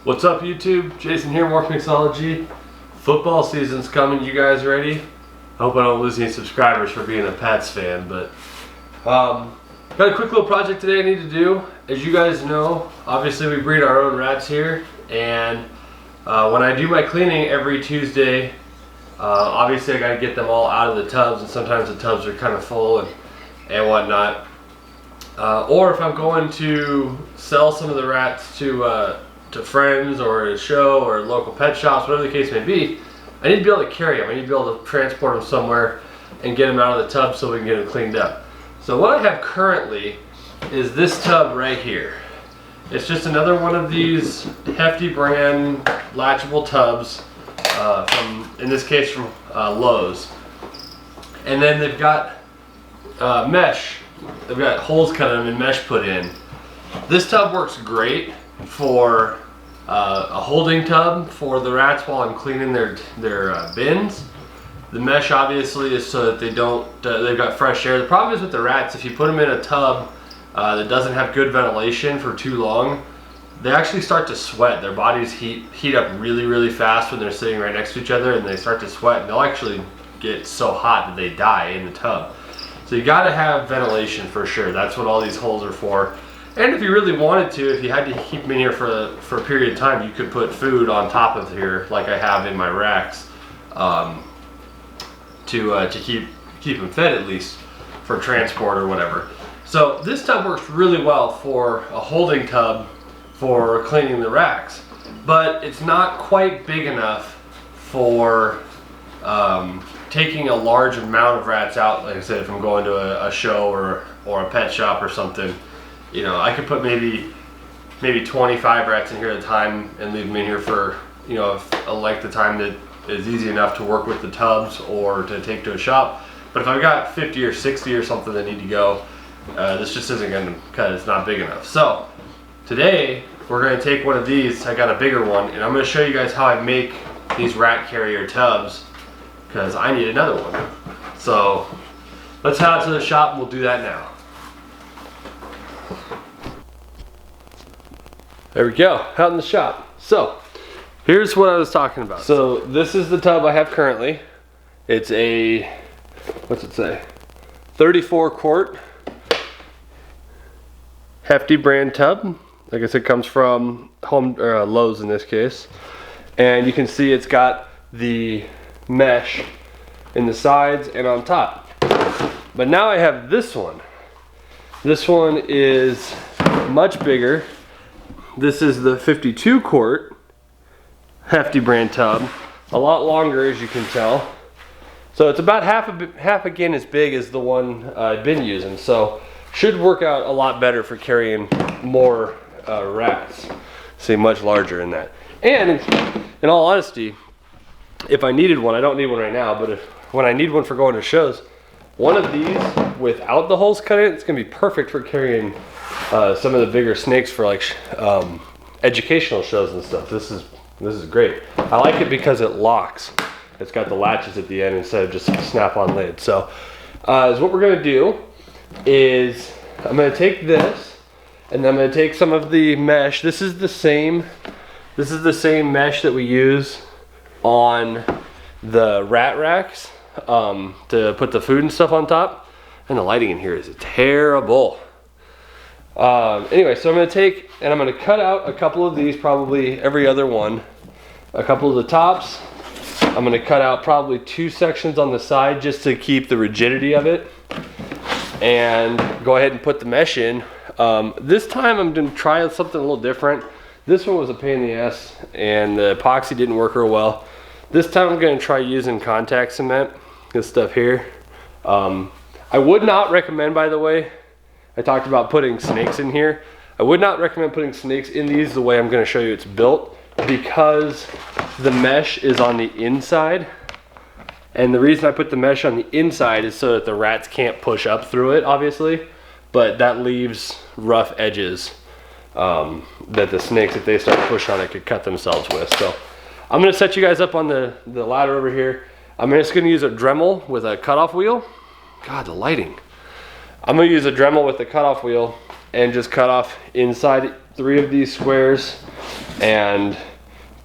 What's up YouTube? Jason here, more Mixology. Football season's coming, you guys ready? I hope I don't lose any subscribers for being a Pats fan, but got a quick little project today I need to do. As you guys know, obviously we breed our own rats here, and when I do my cleaning every Tuesday, obviously I gotta get them all out of the tubs, and sometimes the tubs are kind of full and whatnot. Or if I'm going to sell some of the rats to friends or a show or local pet shops, whatever the case may be, I need to be able to carry them. I need to be able to transport them somewhere and get them out of the tub so we can get them cleaned up. So what I have currently is this tub right here. It's just another one of these Hefty brand latchable tubs from, in this case, from Lowe's. And then they've got mesh. They've got holes cut in and mesh put in. This tub works great for a holding tub for the rats while I'm cleaning their bins. The mesh obviously is so that they don't, they've got fresh air. The problem is with the rats, if you put them in a tub that doesn't have good ventilation for too long, they actually start to sweat. Their bodies heat up really fast when they're sitting right next to each other, and they start to sweat, and they'll actually get so hot that they die in the tub. So you gotta have ventilation for sure. That's what all these holes are for. And if you really wanted to, if you had to keep them in here for a period of time, you could put food on top of here, like I have in my racks, to keep them fed at least for transport or whatever. So this tub works really well for a holding tub for cleaning the racks, but it's not quite big enough for taking a large amount of rats out. Like I said, if I'm going to a show or a pet shop or something, you know, I could put maybe 25 rats in here at a time and leave them in here for, you know, a length of time that is easy enough to work with the tubs or to take to a shop. But if I've got 50 or 60 or something that need to go, this just isn't going to, because it's not big enough. So today we're going to take one of these. I got a bigger one, and I'm going to show you guys how I make these rat carrier tubs, because I need another one. So let's head out to the shop and we'll do that now. There we go, out in the shop. So here's what I was talking about. So this is the tub I have currently. It's a, what's it say? 34 quart Hefty brand tub. I guess it comes from Lowe's in this case. And you can see it's got the mesh in the sides and on top. But now I have this one. This one is much bigger. This is the 52 quart Hefty brand tub. A lot longer, as you can tell. So it's about half again as big as the one I've been using. So should work out a lot better for carrying more rats. See, much larger in that. And in all honesty, if I needed one, I don't need one right now, but when I need one for going to shows, one of these without the holes cut in, it's gonna be perfect for carrying some of the bigger snakes for like educational shows and stuff. This is great. I like it because it locks. It's got the latches at the end instead of just a snap-on lid. So what we're gonna do is I'm gonna take this, and I'm gonna take some of the mesh. This is the same mesh that we use on the rat racks to put the food and stuff on top. And the lighting in here is terrible. Anyway, so I'm gonna take and I'm gonna cut out a couple of these, probably every other one. A couple of the tops. I'm gonna cut out probably 2 sections on the side just to keep the rigidity of it. And go ahead and put the mesh in. This time I'm gonna try something a little different. This one was a pain in the ass and the epoxy didn't work real well. This time I'm gonna try using contact cement, this stuff here. I would not recommend, by the way, I talked about putting snakes in here. I would not recommend putting snakes in these the way I'm gonna show you it's built, because the mesh is on the inside. And the reason I put the mesh on the inside is so that the rats can't push up through it, obviously, but that leaves rough edges that the snakes, if they start to push on it, could cut themselves with. So I'm gonna set you guys up on the ladder over here. I'm just gonna use a Dremel with a cutoff wheel. God, the lighting. I'm gonna use a Dremel with the cutoff wheel and just cut off inside 3 of these squares and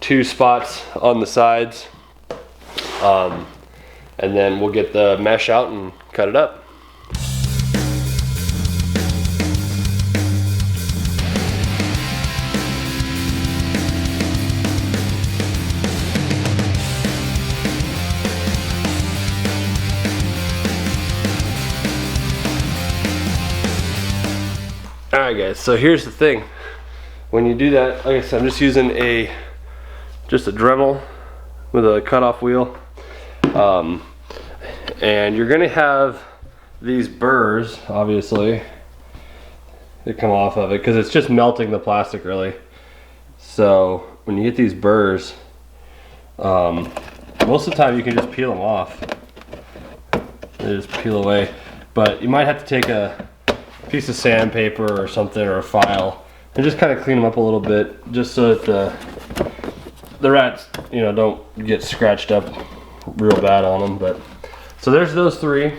2 spots on the sides. And then we'll get the mesh out and cut it up. Alright guys, so here's the thing. When you do that, like I said, I'm just using just a Dremel with a cutoff wheel. And you're gonna have these burrs, obviously, that come off of it because it's just melting the plastic really. So when you get these burrs, most of the time you can just peel them off. They just peel away. But you might have to take a piece of sandpaper or something, or a file, and just kind of clean them up a little bit, just so that the rats, you know, don't get scratched up real bad on them. But so there's those 3.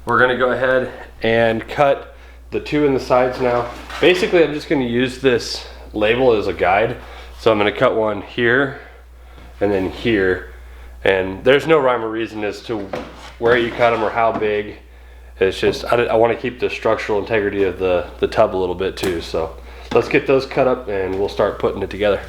We're gonna go ahead and cut the 2 in the sides now. Basically, I'm just gonna use this label as a guide. So I'm gonna cut one here and then here, and there's no rhyme or reason as to where you cut them or how big. It's just, I want to keep the structural integrity of the tub a little bit too. So let's get those cut up and we'll start putting it together.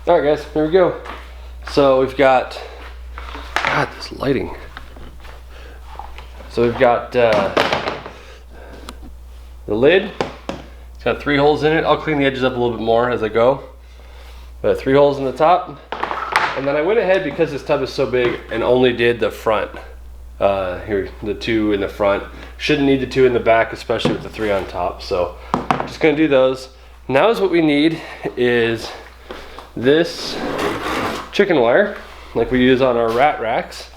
All right guys, here we go. So we've got, God, this lighting. So we've got the lid. It's got 3 holes in it. I'll clean the edges up a little bit more as I go. But 3 holes in the top. And then I went ahead, because this tub is so big, and only did the front. Here, the 2 in the front. Shouldn't need the 2 in the back, especially with the 3 on top. So just gonna do those. Now is what we need is this chicken wire, like we use on our rat racks.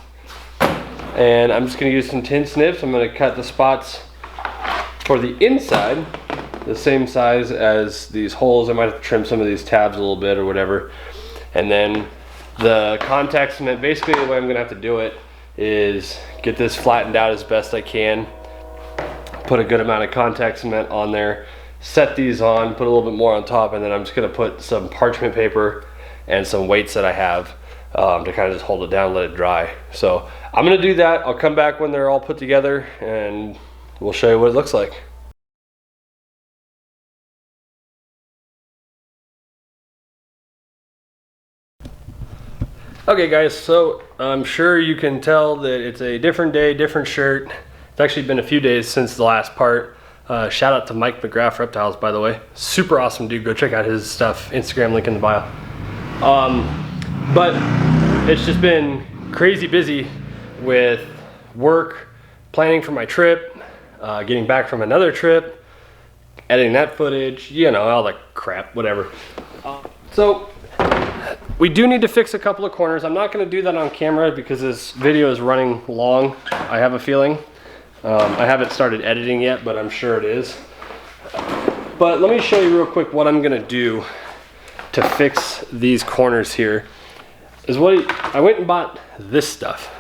And I'm just gonna use some tin snips. I'm gonna cut the spots for the inside the same size as these holes. I might have to trim some of these tabs a little bit or whatever. And then the contact cement, basically the way I'm gonna have to do it is get this flattened out as best I can, put a good amount of contact cement on there, set these on, put a little bit more on top, and then I'm just gonna put some parchment paper and some weights that I have to kind of just hold it down, let it dry. So I'm gonna do that. I'll come back when they're all put together and we'll show you what it looks like. Okay guys, so I'm sure you can tell that it's a different day, different shirt. It's actually been a few days since the last part. Shout out to Mike McGrath Reptiles, by the way. Super awesome dude. Go check out his stuff. Instagram link in the bio. But it's just been crazy busy with work, planning for my trip, getting back from another trip, editing that footage, you know, all that crap, whatever. So we do need to fix a couple of corners. I'm not going to do that on camera because this video is running long, I have a feeling. I haven't started editing yet, but I'm sure it is. But let me show you real quick what I'm gonna do to fix these corners here. I went and bought this stuff.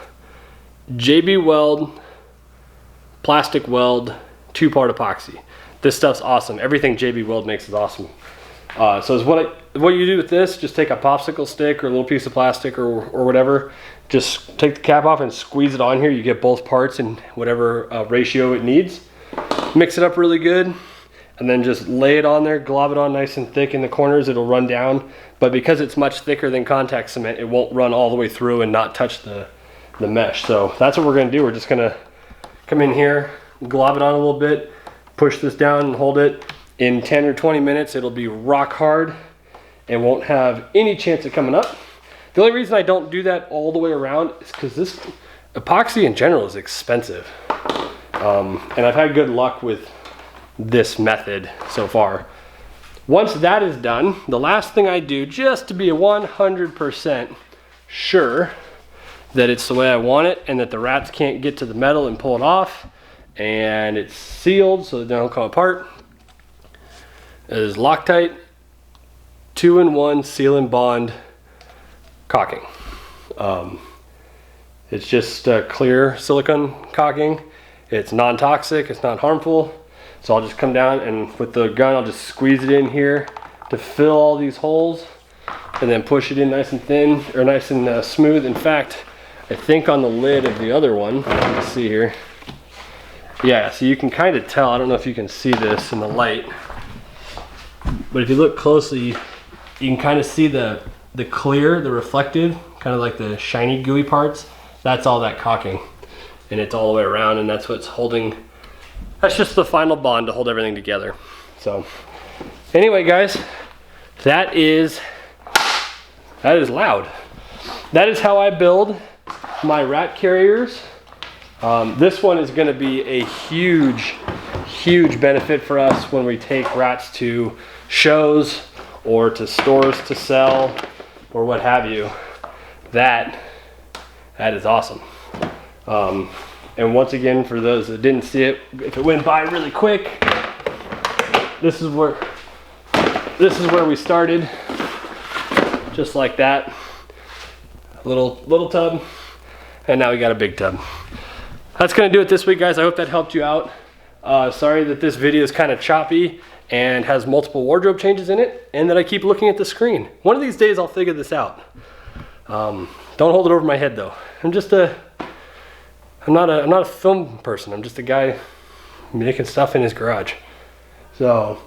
JB Weld, plastic weld, 2-part epoxy. This stuff's awesome. Everything JB Weld makes is awesome. So is what you do with this, just take a popsicle stick or a little piece of plastic or whatever, just take the cap off and squeeze it on here. You get both parts in whatever ratio it needs. Mix it up really good, and then just lay it on there, glob it on nice and thick in the corners. It'll run down, but because it's much thicker than contact cement, it won't run all the way through and not touch the mesh. So that's what we're gonna do. We're just gonna come in here, glob it on a little bit, push this down and hold it. In 10 or 20 minutes, it'll be rock hard and won't have any chance of coming up. The only reason I don't do that all the way around is because this epoxy in general is expensive. And I've had good luck with this method so far. Once that is done, the last thing I do, just to be 100% sure that it's the way I want it and that the rats can't get to the metal and pull it off, and it's sealed so they don't come apart, is Loctite 2-in-1 seal and bond caulking. It's just clear silicone caulking. It's non-toxic, it's not harmful. So I'll just come down and with the gun, I'll just squeeze it in here to fill all these holes and then push it in nice and thin, or nice and smooth. In fact, I think on the lid of the other one, let's see here. Yeah, so you can kind of tell, I don't know if you can see this in the light, but if you look closely, you can kind of see the clear, the reflective, kind of like the shiny gooey parts. That's all that caulking, and it's all the way around, and that's what's holding, that's just the final bond to hold everything together. So anyway guys, that is loud. That is how I build my rat carriers. This one is going to be a huge benefit for us when we take rats to shows or to stores to sell or what have you. That is awesome. And once again, for those that didn't see it, if it went by really quick, this is where we started, just like that. Little tub, and now we got a big tub. That's gonna do it this week, guys. I hope that helped you out. Sorry that this video is kind of choppy and has multiple wardrobe changes in it, and that I keep looking at the screen. One of these days I'll figure this out. Don't hold it over my head though. I'm not a film person. I'm just a guy making stuff in his garage. So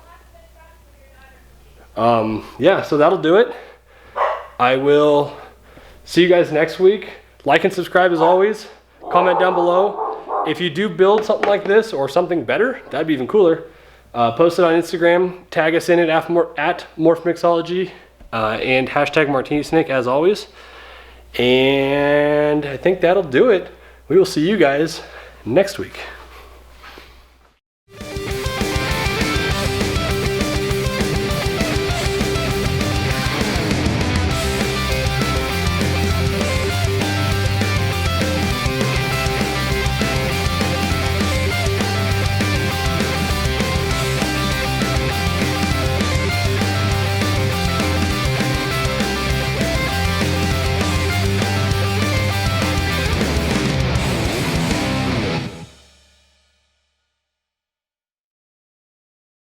yeah, so that'll do it. I will see you guys next week. Like and subscribe as always. Comment down below. If you do build something like this or something better, that'd be even cooler. Post it on Instagram, tag us in it at Morph Mixology, and hashtag Martini Snake as always. And I think that'll do it. We will see you guys next week.